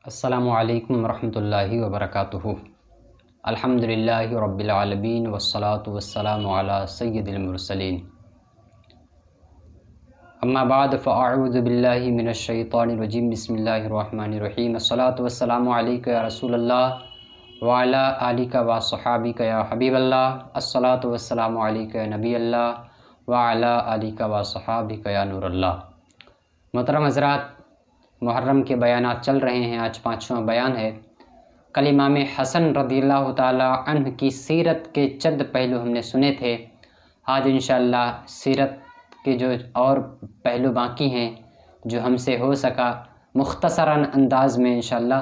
السلام علیکم ورحمۃ اللہ وبرکاتہ۔ الحمدللہ رب العالمین والصلاة والسلام علی سید المرسلین، اما بعد فاعوذ باللہ من الشیطان الرجیم، بسم اللہ الرحمن الرحیم۔ الصلاة والسلام علیک یا رسول اللہ وعلی آلک وصحابک یا حبیب اللہ۔ الصلاة والسلام علیک یا نبی اللہ وعلی آلک وصحابک یا نور اللہ۔ محترم حضرات، محرم کے بیانات چل رہے ہیں، آج 5واں بیان ہے۔ کل امام حسن رضی اللہ تعالی عنہ کی سیرت کے چند پہلو ہم نے سنے تھے۔ آج انشاءاللہ سیرت کے جو اور پہلو باقی ہیں، جو ہم سے ہو سکا مختصراً انداز میں انشاءاللہ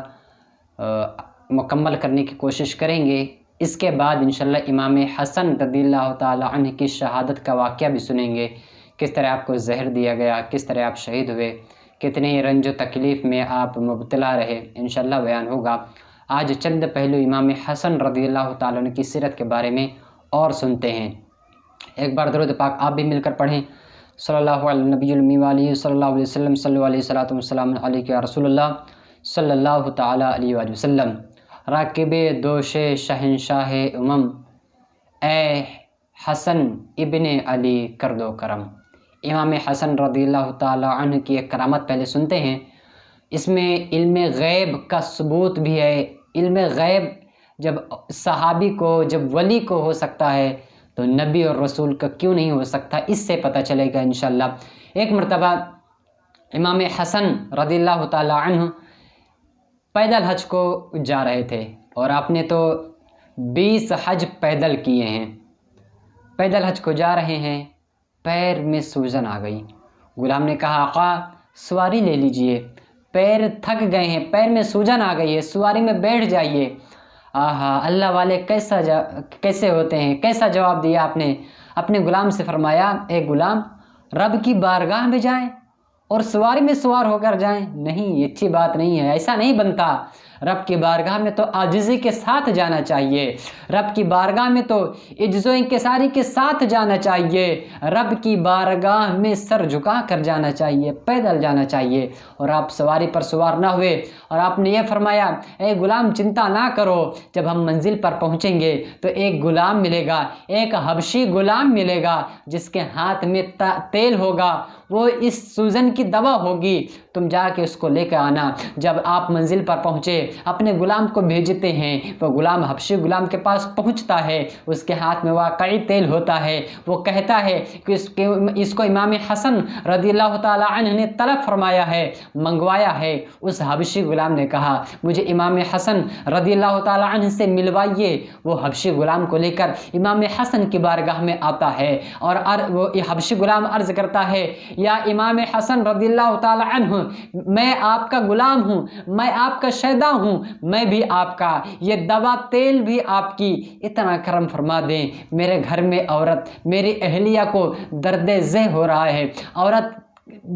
مکمل کرنے کی کوشش کریں گے۔ اس کے بعد انشاءاللہ امام حسن رضی اللہ تعالی عنہ کی شہادت کا واقعہ بھی سنیں گے، کس طرح آپ کو زہر دیا گیا، کس طرح آپ شہید ہوئے، کتنے رنج و تکلیف میں آپ مبتلا رہے، انشاءاللہ بیان ہوگا۔ آج چند پہلو امام حسن رضی اللہ تعالیٰ عنہ کی سیرت کے بارے میں اور سنتے ہیں۔ ایک بار درود پاک آپ بھی مل کر پڑھیں۔ صلی اللہ علیہ نبی الامی وآلہ صلی اللہ علیہ وسلم، صلی اللہ علیہ وسلم وسلم علیک یا رسول اللہ صلی اللہ تعالیٰ علیہ وآلہ وسلم۔ راکب دوش شہنشاہ امم، اے حسن ابن علی کر دو کرم۔ امام حسن رضی اللہ تعالی عنہ کی ایک کرامت پہلے سنتے ہیں۔ اس میں علم غیب کا ثبوت بھی ہے۔ علم غیب جب صحابی کو، جب ولی کو ہو سکتا ہے تو نبی اور رسول کا کیوں نہیں ہو سکتا، اس سے پتہ چلے گا انشاءاللہ۔ ایک مرتبہ امام حسن رضی اللہ تعالی عنہ پیدل حج کو جا رہے تھے، اور آپ نے تو 20 حج پیدل کیے ہیں۔ پیدل حج کو جا رہے ہیں، پیر میں سوجن آ گئی۔ غلام نے کہا آقا سواری لے لیجئے، پیر تھک گئے ہیں، پیر میں سوجن آ گئی ہے، سواری میں بیٹھ جائیے۔ آہا، اللہ والے کیسے ہوتے ہیں، کیسا جواب دیا آپ نے۔ اپنے غلام سے فرمایا، اے غلام، رب کی بارگاہ میں جائیں اور سواری میں سوار ہو کر جائیں؟ نہیں، یہ اچھی بات نہیں ہے، ایسا نہیں بنتا۔ رب کی بارگاہ میں تو عاجزی کے ساتھ جانا چاہیے، رب کی بارگاہ میں تو عجز و انکساری کے ساتھ جانا چاہیے، رب کی بارگاہ میں سر جھکا کر جانا چاہیے، پیدل جانا چاہیے۔ اور آپ سواری پر سوار نہ ہوئے، اور آپ نے یہ فرمایا، اے غلام چنتا نہ کرو، جب ہم منزل پر پہنچیں گے تو ایک غلام ملے گا، ایک حبشی غلام ملے گا جس کے ہاتھ میں تیل ہوگا، وہ اس سوجن کی دوا ہوگی، تم جا کے اس کو لے کے آنا۔ جب آپ منزل پر پہنچے، اپنے غلام کو بھیجتے ہیں، وہ غلام حبشی غلام کے پاس پہنچتا ہے، اس کے ہاتھ میں واقعی تیل ہوتا ہے۔ وہ کہتا ہے کہ اس کو امام حسن رضی اللہ تعالی عنہ نے طلب فرمایا ہے، منگوایا ہے۔ اس حبشی غلام نے کہا، مجھے امام حسن رضی اللہ تعالی عنہ سے ملوائیے۔ وہ حبشی غلام کو لے کر امام حسن کی بارگاہ میں آتا ہے، اور وہ حبشی غلام عرض کرتا ہے، یا امام حسن رضی اللہ تعالی عنہ، میں آپ کا غلام ہوں، میں آپ کا شیدا ہوں، میں بھی آپ کا، یہ دوا تیل بھی آپ کی، اتنا کرم فرما دیں۔ میرے گھر میں عورت، میری اہلیہ کو درد زہ ہو رہا ہے۔ عورت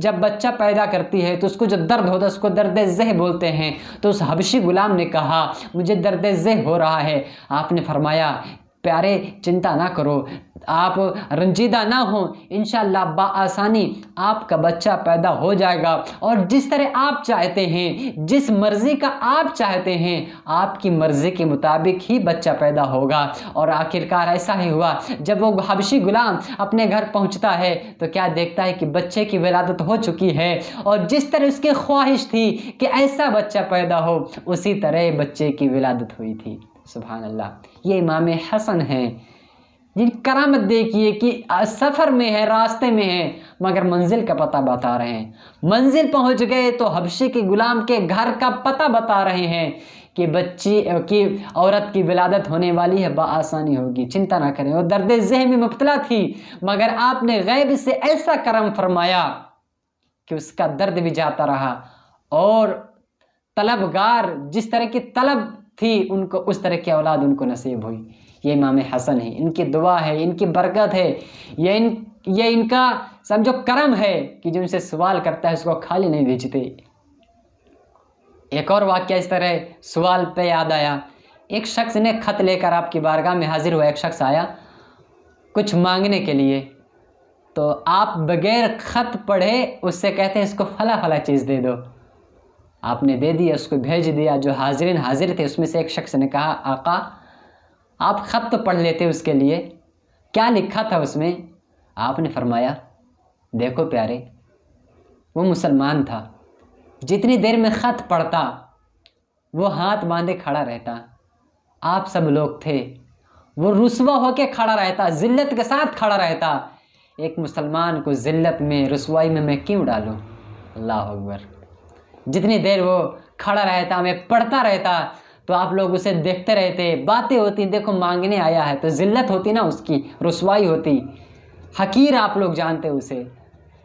جب بچہ پیدا کرتی ہے تو اس کو جو درد ہوتا ہے اس کو درد زہ بولتے ہیں۔ تو اس حبشی غلام نے کہا، مجھے درد زہ ہو رہا ہے۔ آپ نے فرمایا، پیارے چنتا نہ کرو، آپ رنجیدہ نہ ہوں، انشاءاللہ بآسانی آپ کا بچہ پیدا ہو جائے گا، اور جس طرح آپ چاہتے ہیں، جس مرضی کا آپ چاہتے ہیں، آپ کی مرضی کے مطابق ہی بچہ پیدا ہوگا۔ اور آخرکار ایسا ہی ہوا۔ جب وہ حبشی غلام اپنے گھر پہنچتا ہے تو کیا دیکھتا ہے کہ بچے کی ولادت ہو چکی ہے، اور جس طرح اس کی خواہش تھی کہ ایسا بچہ پیدا ہو، اسی طرح بچے کی ولادت ہوئی تھی۔ سبحان اللہ، یہ امام حسن ہیں جن کرامت دیکھیے کہ سفر میں ہے، راستے میں ہے، مگر منزل کا پتہ بتا رہے ہیں۔ منزل پہنچ گئے تو حبشی کے غلام کے گھر کا پتہ بتا رہے ہیں کہ بچی کی عورت کی ولادت ہونے والی ہے، بآسانی ہوگی، چنتا نہ کریں۔ وہ درد ذہن میں مبتلا تھی، مگر آپ نے غیب سے ایسا کرم فرمایا کہ اس کا درد بھی جاتا رہا، اور طلبگار جس طرح کی طلب تھی ان کو اس طرح کی اولاد ان کو نصیب ہوئی۔ یہ امام حسن ہے، ان کی دعا ہے، ان کی برکت ہے، یہ ان کا سمجھو کرم ہے کہ جو ان سے سوال کرتا ہے اس کو خالی نہیں بھیجتے۔ ایک اور واقعہ اس طرح سوال پہ یاد آیا۔ ایک شخص نے خط لے کر آپ کی بارگاہ میں حاضر ہوا، ایک شخص آیا کچھ مانگنے کے لیے، تو آپ بغیر خط پڑھے اس سے کہتے ہیں اس کو فلاں فلاں چیز دے دو۔ آپ نے دے دیا، اس کو بھیج دیا۔ جو حاضرین حاضر تھے اس میں سے ایک شخص نے کہا آقا آپ خط تو پڑھ لیتے اس کے لیے، کیا لکھا تھا اس میں؟ آپ نے فرمایا دیکھو پیارے، وہ مسلمان تھا، جتنی دیر میں خط پڑھتا وہ ہاتھ باندھے کھڑا رہتا، آپ سب لوگ تھے، وہ رسوا ہو کے کھڑا رہتا، ذلت کے ساتھ کھڑا رہتا۔ ایک مسلمان کو ذلت میں رسوائی میں کیوں ڈالوں؟ اللہ اکبر۔ جتنی دیر وہ کھڑا رہتا میں پڑھتا رہتا تو آپ لوگ اسے دیکھتے رہتے، باتیں ہوتی، دیکھو مانگنے آیا ہے، تو ذلت ہوتی نا، اس کی رسوائی ہوتی، حقیر آپ لوگ جانتے اسے۔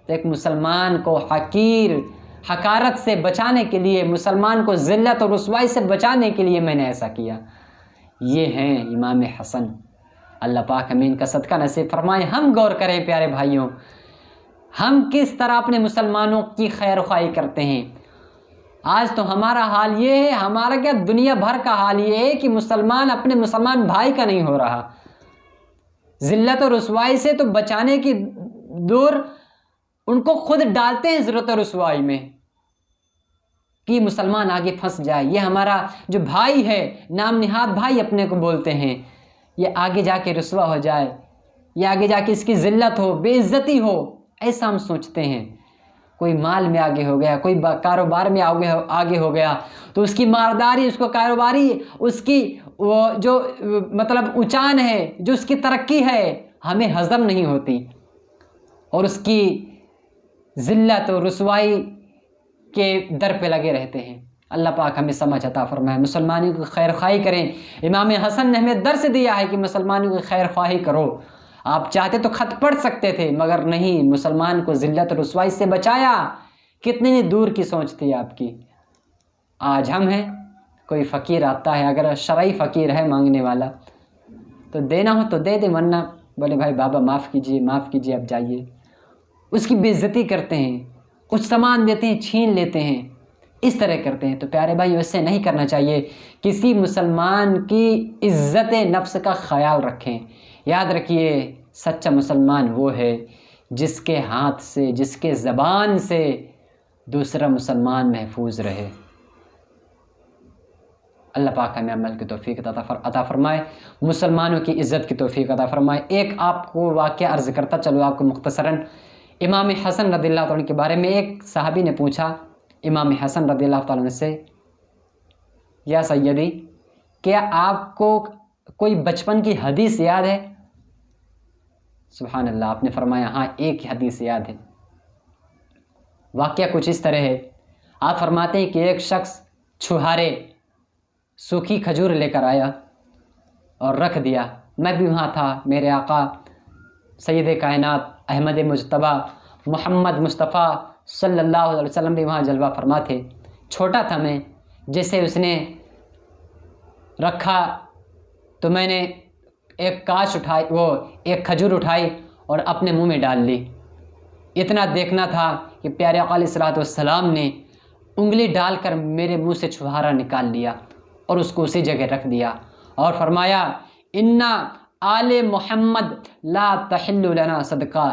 تو ایک مسلمان کو حقارت سے بچانے کے لیے، مسلمان کو ذلت اور رسوائی سے بچانے کے لیے میں نے ایسا کیا۔ یہ ہیں امام حسن، اللہ پاک ہمیں ان کا صدقہ نصیب فرمائے۔ ہم غور کریں پیارے بھائیوں، ہم کس طرح اپنے مسلمانوں کی خیر خواہی کرتے ہیں۔ آج تو ہمارا حال یہ ہے، ہمارا کیا دنیا بھر کا حال یہ ہے کہ مسلمان اپنے مسلمان بھائی کا نہیں ہو رہا۔ ذلت اور رسوائی سے تو بچانے کی دور ان کو خود ڈالتے ہیں ذلت اور رسوائی میں کہ مسلمان آگے پھنس جائے۔ یہ ہمارا جو بھائی ہے، نام نہاد بھائی اپنے کو بولتے ہیں، یہ آگے جا کے رسوا ہو جائے، یہ آگے جا کے اس کی ذلت ہو، بے عزتی ہو، ایسا ہم سوچتے ہیں۔ کوئی مال میں آگے ہو گیا، کوئی کاروبار میں آگے ہو گیا تو اس کی مالداری، اس کو کاروباری، اس کی وہ جو مطلب اونچان ہے، جو اس کی ترقی ہے، ہمیں ہضم نہیں ہوتی، اور اس کی ذلت و رسوائی کے در پہ لگے رہتے ہیں۔ اللہ پاک ہمیں سمجھ عطا فرمائے، مسلمانوں کی خیر خواہی کریں۔ امام حسن نے ہمیں درس دیا ہے کہ مسلمانوں کی خیر خواہی کرو۔ آپ چاہتے تو خط پڑھ سکتے تھے، مگر نہیں، مسلمان کو ذلت و رسوائی سے بچایا۔ کتنی دور کی سوچ تھی آپ کی۔ آج ہم ہیں، کوئی فقیر آتا ہے، اگر شرعی فقیر ہے مانگنے والا تو دینا ہو تو دے دے، ورنہ بولے بھائی بابا معاف کیجیے اب جائیے۔ اس کی بے عزتی کرتے ہیں، کچھ سامان دیتے ہیں چھین لیتے ہیں، اس طرح کرتے ہیں۔ تو پیارے بھائی ویسے نہیں کرنا چاہیے۔ کسی مسلمان کی عزت نفس کا خیال رکھیں۔ یاد رکھیے سچا مسلمان وہ ہے جس کے ہاتھ سے، جس کے زبان سے دوسرا مسلمان محفوظ رہے۔ اللہ پاک ہمیں عمل کی توفیق عطا فرمائے، مسلمانوں کی عزت کی توفیق عطا فرمائے۔ ایک آپ کو واقعہ عرض کرتا چلو آپ کو مختصراً۔ امام حسن رضی اللہ تعالیٰ عنہ کے بارے میں ایک صحابی نے پوچھا امام حسن رضی اللہ تعالیٰ عنہ سے، یا سیدی کیا آپ کو کوئی بچپن کی حدیث یاد ہے؟ سبحان اللہ، آپ نے فرمایا ہاں ایک حدیث یاد ہے۔ واقعہ کچھ اس طرح ہے، آپ فرماتے ہیں کہ ایک شخص چھہارے سوکھی کھجور لے کر آیا اور رکھ دیا۔ میں بھی وہاں تھا، میرے آقا سید کائنات احمد مجتبیٰ محمد مصطفیٰ صلی اللہ علیہ وسلم بھی وہاں جلوہ فرما تھے۔ چھوٹا تھا میں، جیسے اس نے رکھا تو میں نے ایک ایک کھجور اٹھائی اور اپنے منہ میں ڈال لی۔ اتنا دیکھنا تھا کہ پیارے آقا علیہ الصلوۃ والسلام نے انگلی ڈال کر میرے منہ سے چھہارا نکال لیا اور اس کو اسی جگہ رکھ دیا اور فرمایا انا آل محمد لا تحل لنا صدقہ،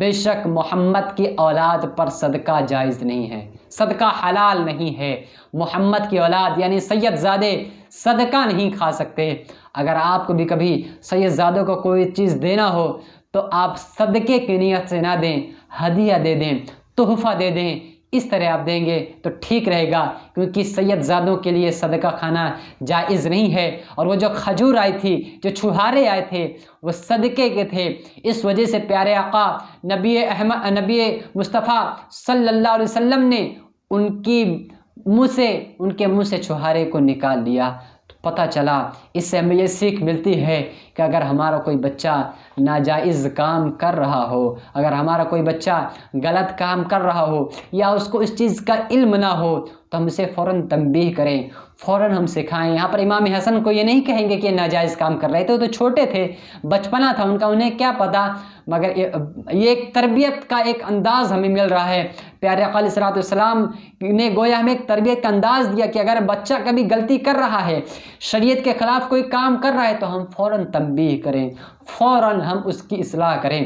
بے شک محمد کی اولاد پر صدقہ جائز نہیں ہے، صدقہ حلال نہیں ہے۔ محمد کی اولاد یعنی سید زادے صدقہ نہیں کھا سکتے۔ اگر آپ کو بھی کبھی سید زادوں کو کوئی چیز دینا ہو تو آپ صدقے کی نیت سے نہ دیں، ہدیہ دے دیں، تحفہ دے دیں، اس طرح آپ دیں گے تو ٹھیک رہے گا، کیونکہ سید زادوں کے لیے صدقہ کھانا جائز نہیں ہے۔ اور وہ جو کھجور آئی تھی، جو چھہارے آئے تھے، وہ صدقے کے تھے۔ اس وجہ سے پیارے آقا نبی مصطفیٰ صلی اللہ علیہ وسلم نے ان کے منہ سے چھہارے کو نکال لیا۔ تو پتہ چلا، اس سے ہمیں یہ سیکھ ملتی ہے کہ اگر ہمارا کوئی بچہ ناجائز کام کر رہا ہو، اگر ہمارا کوئی بچہ غلط کام کر رہا ہو یا اس کو اس چیز کا علم نہ ہو تو ہم اسے فوراً تنبیہ کریں، فوراً ہم سکھائیں۔ یہاں پر امام حسن کو یہ نہیں کہیں گے کہ یہ ناجائز کام کر رہے تھے، وہ تو چھوٹے تھے، بچپنا تھا ان کا، انہیں کیا پتہ، مگر یہ ایک تربیت کا ایک انداز ہمیں مل رہا ہے۔ پیارے آقا علیہ الصلوۃ والسلام نے گویا ہمیں ایک تربیت کا انداز دیا کہ اگر بچہ کبھی غلطی کر رہا ہے، شریعت کے خلاف کوئی کام کر رہا ہے تو ہم فوراً تنبیہ کریں، فوراً ہم اس کی اصلاح کریں۔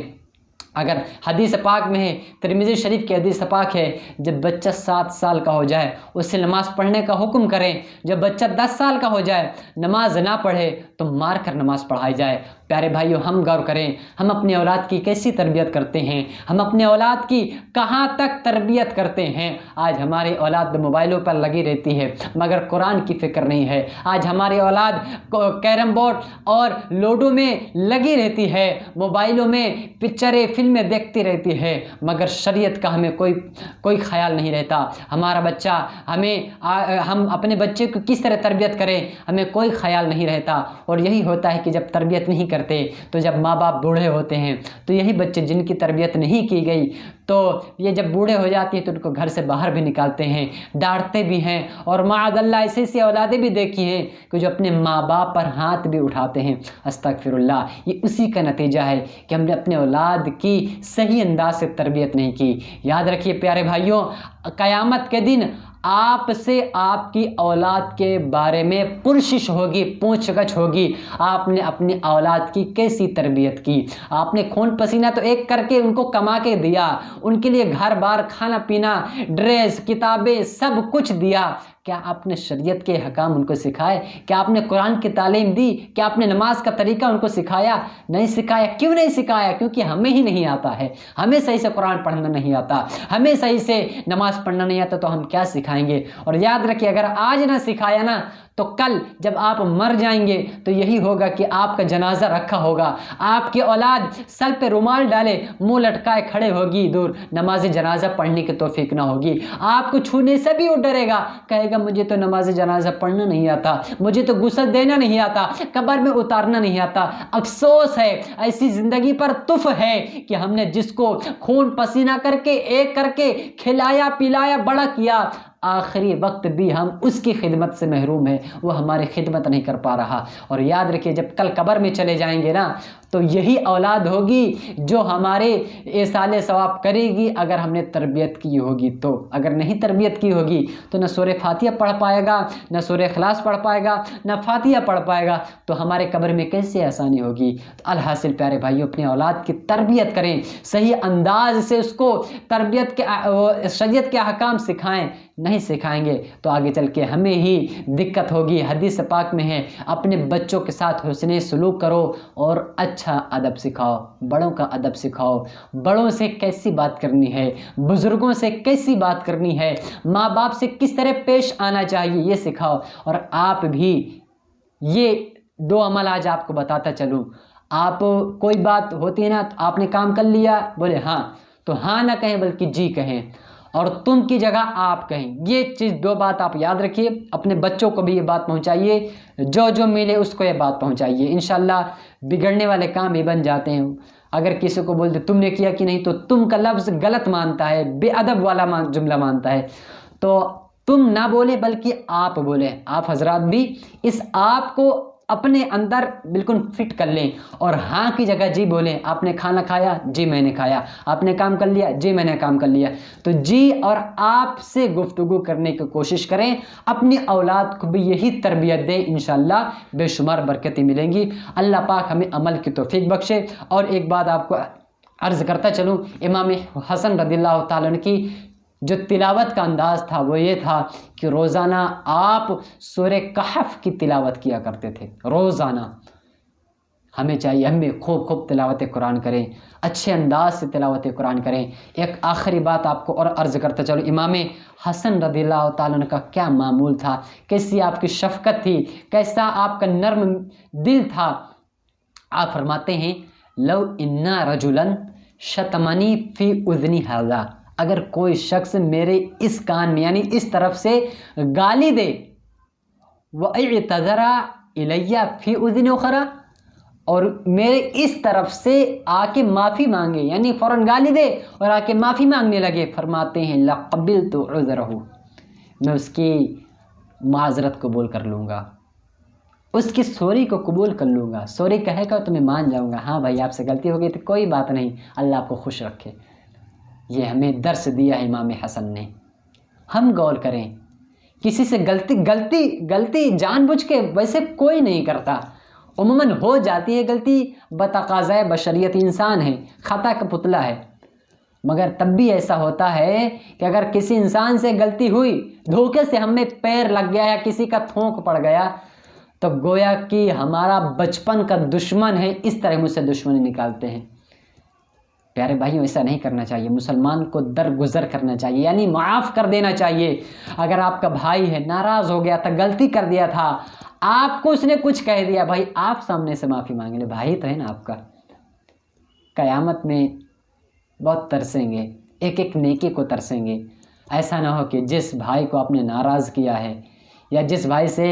اگر حدیث پاک میں ہے، ترمذی شریف کی حدیث پاک ہے، جب بچہ 7 سال کا ہو جائے اسے نماز پڑھنے کا حکم کریں، جب بچہ 10 سال کا ہو جائے نماز نہ پڑھے تو مار کر نماز پڑھائی جائے۔ پیارے بھائیو، ہم غور کریں، ہم اپنی اولاد کی کیسی تربیت کرتے ہیں، ہم اپنے اولاد کی کہاں تک تربیت کرتے ہیں۔ آج ہماری اولاد موبائلوں پر لگی رہتی ہے مگر قرآن کی فکر نہیں ہے۔ آج ہماری اولاد کیرم بورڈ اور لوڈو میں لگی رہتی ہے، موبائلوں میں پکچریں فلمیں دیکھتی رہتی ہے مگر شریعت کا ہمیں کوئی خیال نہیں رہتا۔ ہمارا بچہ ہم اپنے بچے کو کس طرح تربیت کریں ہمیں کوئی خیال نہیں رہتا۔ اور یہی ہوتا ہے کہ جب تربیت نہیں کرتے تو جب ماں باپ بوڑھے ہوتے ہیں تو یہی بچے جن کی تربیت نہیں کی گئی تو یہ جب بوڑھے ہو جاتے ہیں تو ان کو گھر سے باہر بھی نکالتے ہیں، ڈانٹتے بھی ہیں، اور معاذ اللہ ایسی اولادیں بھی دیکھی ہیں کہ جو اپنے ماں باپ پر ہاتھ بھی اٹھاتے ہیں۔ استغفر اللہ، یہ اسی کا نتیجہ ہے کہ ہم نے اپنے اولاد کی صحیح انداز سے تربیت نہیں کی۔ یاد رکھیے پیارے بھائیوں، قیامت کے دن آپ سے آپ کی اولاد کے بارے میں پرسش ہوگی، پوچھ گچھ ہوگی، آپ نے اپنی اولاد کی کیسی تربیت کی۔ آپ نے خون پسینہ تو ایک کر کے ان کو کما کے دیا، ان کے لیے گھر بار، کھانا پینا، ڈریس، کتابیں، سب کچھ دیا۔ کیا آپ نے شریعت کے حکام ان کو سکھائے؟ کیا آپ نے قرآن کی تعلیم دی؟ کیا آپ نے نماز کا طریقہ ان کو سکھایا؟ نہیں سکھایا۔ کیوں نہیں سکھایا؟ کیونکہ ہمیں ہی نہیں آتا ہے، ہمیں صحیح سے قرآن پڑھنا نہیں آتا، ہمیں صحیح سے نماز پڑھنا نہیں آتا تو ہم کیا سکھائیں گے؟ اور یاد رکھیے، اگر آج نہ سکھایا نا تو کل جب آپ مر جائیں گے تو یہی ہوگا کہ آپ کا جنازہ رکھا ہوگا، آپ کی اولاد سر پہ رومال ڈالے منہ لٹکائے کھڑے ہوگی دور، نماز جنازہ پڑھنے کی توفیق نہ ہوگی۔ آپ کو چھونے سے بھی وہ ڈرے گا، کہے گا مجھے تو نماز جنازہ پڑھنا نہیں آتا، مجھے تو غسل دینا نہیں آتا، قبر میں اتارنا نہیں آتا۔ افسوس ہے، ایسی زندگی پر تف ہے کہ ہم نے جس کو خون پسینہ کر کے ایک کر کے کھلایا پلایا بڑا کیا، آخری وقت بھی ہم اس کی خدمت سے محروم ہیں، وہ ہماری خدمت نہیں کر پا رہا۔ اور یاد رکھیے، جب کل قبر میں چلے جائیں گے نا تو یہی اولاد ہوگی جو ہمارے ایصال ثواب کرے گی اگر ہم نے تربیت کی ہوگی تو۔ اگر نہیں تربیت کی ہوگی تو نہ سورہ فاتحہ پڑھ پائے گا، نہ سورہ اخلاص پڑھ پائے گا، نہ فاتحہ پڑھ پائے گا، تو ہمارے قبر میں کیسے آسانی ہوگی؟ تو الحاصل پیارے بھائیو، اپنے اولاد کی تربیت کریں، صحیح انداز سے اس کو تربیت کے شریعت کے احکام سکھائیں۔ نہیں سکھائیں گے تو آگے چل کے ہمیں ہی دقت ہوگی۔ حدیث پاک میں ہے، اپنے بچوں کے ساتھ حسن سلوک کرو اور اچھا ادب سکھاؤ، بڑوں کا ادب سکھاؤ، بڑوں سے کیسی بات کرنی ہے، بزرگوں سے کیسی بات کرنی ہے، ماں باپ سے کس طرح پیش آنا چاہیے یہ سکھاؤ۔ اور آپ بھی یہ 2 عمل آج آپ کو بتاتا چلوں۔ آپ کوئی بات ہوتی ہے نا، تو آپ نے کام کر لیا، بولے ہاں، تو ہاں نہ کہیں بلکہ جی کہیں، اور تم کی جگہ آپ کہیں۔ یہ چیز 2 بات آپ یاد رکھیے، اپنے بچوں کو بھی یہ بات پہنچائیے، جو ملے اس کو یہ بات پہنچائیے، انشاءاللہ بگڑنے والے کام ہی بن جاتے ہیں۔ اگر کسی کو بولتے تم نے کیا کہ نہیں تو تم کا لفظ غلط مانتا ہے، بے ادب والا جملہ مانتا ہے، تو تم نہ بولے بلکہ آپ بولیں۔ آپ حضرات بھی اس آپ کو اپنے اندر بالکل فٹ کر لیں اور ہاں کی جگہ جی بولیں۔ آپ نے کھانا کھایا؟ جی میں نے کھایا۔ آپ نے کام کر لیا؟ جی میں نے کام کر لیا۔ تو جی اور آپ سے گفتگو کرنے کی کوشش کریں، اپنی اولاد کو بھی یہی تربیت دیں، انشاءاللہ بے شمار برکتیں ملیں گی۔ اللہ پاک ہمیں عمل کی توفیق بخشے۔ اور ایک بات آپ کو عرض کرتا چلوں، امام حسن رضی اللہ تعالیٰ عنہ کی جو تلاوت کا انداز تھا وہ یہ تھا کہ روزانہ آپ سورہ کہف کی تلاوت کیا کرتے تھے، روزانہ۔ ہمیں چاہیے ہم بھی خوب تلاوت قرآن کریں، اچھے انداز سے تلاوت قرآن کریں۔ ایک آخری بات آپ کو اور عرض کرتا چلو، امام حسن رضی اللہ تعالیٰ عنہ کا کیا معمول تھا، کیسی آپ کی شفقت تھی، کیسا آپ کا نرم دل تھا۔ آپ فرماتے ہیں لو انا رجلا شتمنی فی اذنی ھذا، اگر کوئی شخص میرے اس کان میں یعنی اس طرف سے گالی دے، وَاعْتَذَرَ إِلَيَّ فِي أُذْنٍ أُخْرَى، اور میرے اس طرف سے آ کے معافی مانگے، یعنی فوراً گالی دے اور آ کے معافی مانگنے لگے، فرماتے ہیں لَقَبِلْتُ عُذْرَهُ، میں اس کی معذرت قبول کر لوں گا، اس کی سوری کو قبول کر لوں گا۔ سوری کہے گا تو میں مان جاؤں گا، ہاں بھائی آپ سے غلطی ہو گئی تو کوئی بات نہیں، اللہ آپ کو خوش رکھے۔ یہ ہمیں درس دیا ہے امام حسن نے۔ ہم غور کریں، کسی سے غلطی جان بوجھ کے ویسے کوئی نہیں کرتا، عموماً ہو جاتی ہے غلطی، بتقاضۂ بشریت، انسان ہے، خطا کا پتلا ہے، مگر تب بھی ایسا ہوتا ہے کہ اگر کسی انسان سے غلطی ہوئی، دھوکے سے ہم میں پیر لگ گیا یا کسی کا تھونک پڑ گیا، تو گویا کہ ہمارا بچپن کا دشمن ہے، اس طرح مجھ سے دشمنی نکالتے ہیں۔ پیارے بھائیوں، ایسا نہیں کرنا چاہیے، مسلمان کو درگزر کرنا چاہیے، یعنی معاف کر دینا چاہیے۔ اگر آپ کا بھائی ہے، ناراض ہو گیا تھا، غلطی کر دیا تھا، آپ کو اس نے کچھ کہہ دیا، بھائی آپ سامنے سے معافی مانگ لیں، بھائی تو ہے نا آپ کا۔ قیامت میں بہت ترسیں گے، ایک ایک نیکی کو ترسیں گے۔ ایسا نہ ہو کہ جس بھائی کو آپ نے ناراض کیا ہے، یا جس بھائی سے،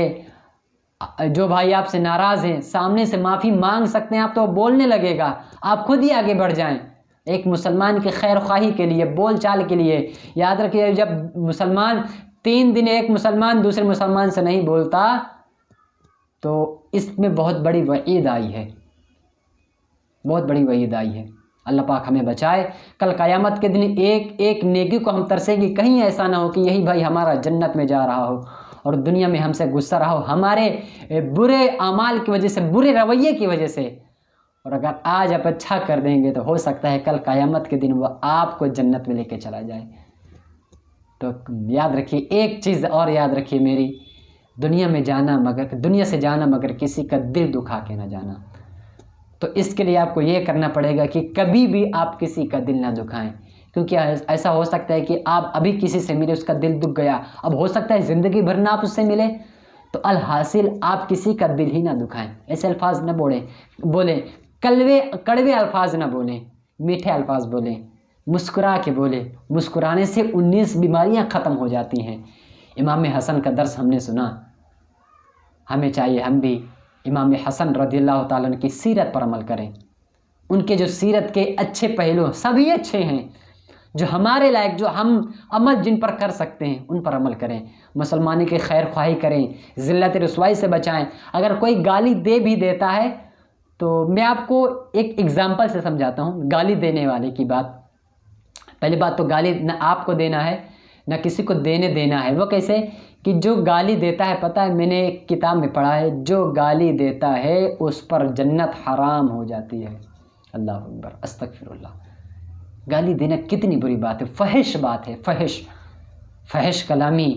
جو بھائی آپ سے ناراض ہیں، سامنے سے معافی مانگ سکتے ہیں آپ، تو وہ بولنے لگے گا، آپ خود ہی آگے بڑھ جائیں۔ ایک مسلمان کی خیر خواہی کے لیے، بول چال کے لیے، یاد رکھیے، جب مسلمان 3 دن ایک مسلمان دوسرے مسلمان سے نہیں بولتا تو اس میں بہت بڑی وعید آئی ہے، بہت بڑی وعید آئی ہے۔ اللہ پاک ہمیں بچائے، کل قیامت کے دن ایک ایک نیکی کو ہم ترسیں گے، کہیں ایسا نہ ہو کہ یہی بھائی ہمارا جنت میں جا رہا ہو اور دنیا میں ہم سے غصہ رہا ہو، ہمارے برے اعمال کی وجہ سے، برے رویے کی وجہ سے۔ اور اگر آج آپ اچھا کر دیں گے تو ہو سکتا ہے کل قیامت کے دن وہ آپ کو جنت میں لے کے چلا جائے۔ تو یاد رکھیے، ایک چیز اور یاد رکھیے میری، دنیا سے جانا مگر کسی کا دل دکھا کے نہ جانا۔ تو اس کے لیے آپ کو یہ کرنا پڑے گا کہ کبھی بھی آپ کسی کا دل نہ دکھائیں، کیونکہ ایسا ہو سکتا ہے کہ آپ ابھی کسی سے ملے، اس کا دل دکھ گیا، اب ہو سکتا ہے زندگی بھر نہ آپ اس سے ملے، تو الحاصل آپ کسی کا دل ہی نہ دکھائیں۔ ایسے الفاظ نہ بولیں، کڑوے الفاظ نہ بولیں، میٹھے الفاظ بولیں، مسکرا کے بولیں۔ مسکرانے سے 19 بیماریاں ختم ہو جاتی ہیں۔ امام حسن کا درس ہم نے سنا، ہمیں چاہیے ہم بھی امام حسن رضی اللہ تعالیٰ عنہ کی سیرت پر عمل کریں۔ ان کے جو سیرت کے اچھے پہلو، سبھی اچھے ہیں، جو ہمارے لائق، جو ہم عمل جن پر کر سکتے ہیں ان پر عمل کریں، مسلمانی کی خیر خواہی کریں، ذلت رسوائی سے بچائیں۔ اگر کوئی گالی دے بھی دیتا ہے تو میں آپ کو ایک ایگزامپل سے سمجھاتا ہوں گالی دینے والے کی بات۔ پہلی بات تو گالی نہ آپ کو دینا ہے نہ کسی کو دینا ہے۔ وہ کیسے کہ جو گالی دیتا ہے، پتہ ہے میں نے ایک کتاب میں پڑھا ہے، جو گالی دیتا ہے اس پر جنت حرام ہو جاتی ہے۔ اللہ اکبر، استغفر اللہ۔ گالی دینا کتنی بری بات ہے، فحش بات ہے، فحش کلامی،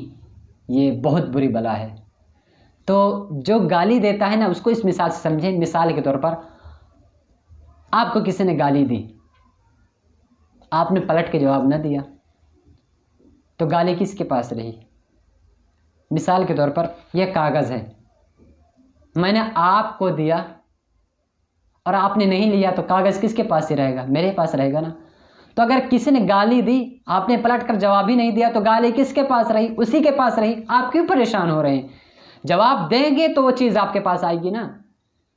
یہ بہت بری بلا ہے۔ تو جو گالی دیتا ہے نا، اس کو اس مثال سے سمجھیں۔ مثال کے طور پر آپ کو کسی نے گالی دی، آپ نے پلٹ کے جواب نہ دیا، تو گالی کس کے پاس رہی؟ مثال کے طور پر یہ کاغذ ہے، میں نے آپ کو دیا اور آپ نے نہیں لیا، تو کاغذ کس کے پاس ہی رہے گا؟ میرے پاس رہے گا نا۔ تو اگر کسی نے گالی دی، آپ نے پلٹ کر جواب ہی نہیں دیا، تو گالی کس کے پاس رہی؟ اسی کے پاس رہی۔ آپ کیوں پریشان ہو رہے ہیں؟ جواب دیں گے تو وہ چیز آپ کے پاس آئے گی نا۔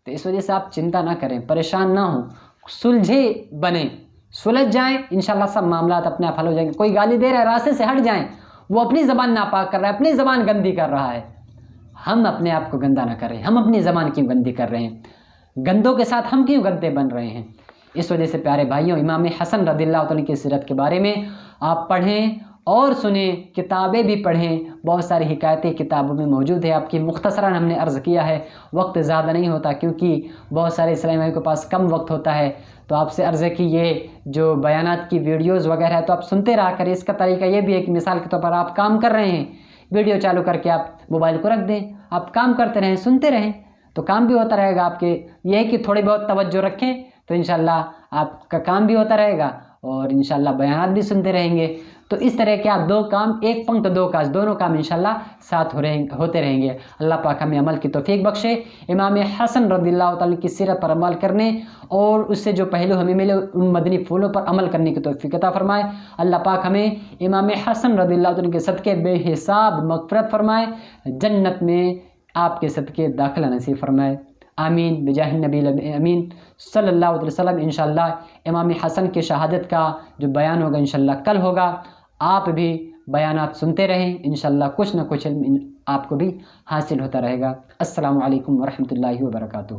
تو اس وجہ سے آپ چنتا نہ کریں، پریشان نہ ہوں، سلجھے بنیں، سلجھ جائیں، انشاءاللہ سب معاملات اپنے آپ حل ہو جائیں گے۔ کوئی گالی دے رہا ہے، راستے سے ہٹ جائیں، وہ اپنی زبان ناپاک کر رہا ہے، اپنی زبان گندی کر رہا ہے، ہم اپنے آپ کو گندا نہ کریں۔ ہم اپنی زبان کیوں گندی کر رہے ہیں؟ گندوں کے ساتھ ہم کیوں گندے بن رہے ہیں؟ اس وجہ سے پیارے بھائیوں، امام حسن رضی اللہ تعالیٰ کی سیرت کے بارے میں آپ پڑھیں اور سنیں، کتابیں بھی پڑھیں، بہت ساری حکایتیں کتابوں میں موجود ہے۔ آپ کی مختصراً ہم نے عرض کیا ہے، وقت زیادہ نہیں ہوتا کیونکہ بہت سارے اسلامی بھائیوں کے پاس کم وقت ہوتا ہے، تو آپ سے عرض ہے کہ یہ جو بیانات کی ویڈیوز وغیرہ ہے تو آپ سنتے رہا کریں۔ اس کا طریقہ یہ بھی ہے کہ مثال کے طور پر آپ کام کر رہے ہیں، ویڈیو چالو کر کے آپ موبائل کو رکھ دیں، آپ کام کرتے رہیں، سنتے رہیں، تو کام بھی ہوتا رہے گا آپ کے۔ یہ ہے کہ تھوڑی بہت توجہ رکھیں تو انشاءاللہ آپ کا کام بھی ہوتا رہے گا اور انشاءاللہ بیانات بھی سنتے رہیں گے۔ تو اس طرح کے آپ 2 کام، ایک پنکھ 2 کاج، دونوں کام انشاءاللہ ساتھ ہوتے رہیں گے۔ اللہ پاک ہمیں عمل کی توفیق بخشے، امام حسن رضی اللہ تعالیٰ کی سیرت پر عمل کرنے اور اس سے جو پہلو ہمیں ملے ان مدنی پھولوں پر عمل کرنے کی توفیق عطا فرمائے۔ اللہ پاک ہمیں امام حسن رضی اللہ تعالیٰ کے صدقے بے حساب مغفرت فرمائے، جنت میں آپ کے صدقے داخلہ نصیب فرمائے، آمین بجاہ النبی امین صلی اللہ علیہ وسلم۔ انشاءاللہ امام حسن کی شہادت کا جو بیان ہوگا انشاءاللہ کل ہوگا، آپ بھی بیانات سنتے رہیں، انشاءاللہ کچھ نہ کچھ علم آپ کو بھی حاصل ہوتا رہے گا۔ السلام علیکم ورحمۃ اللہ وبرکاتہ۔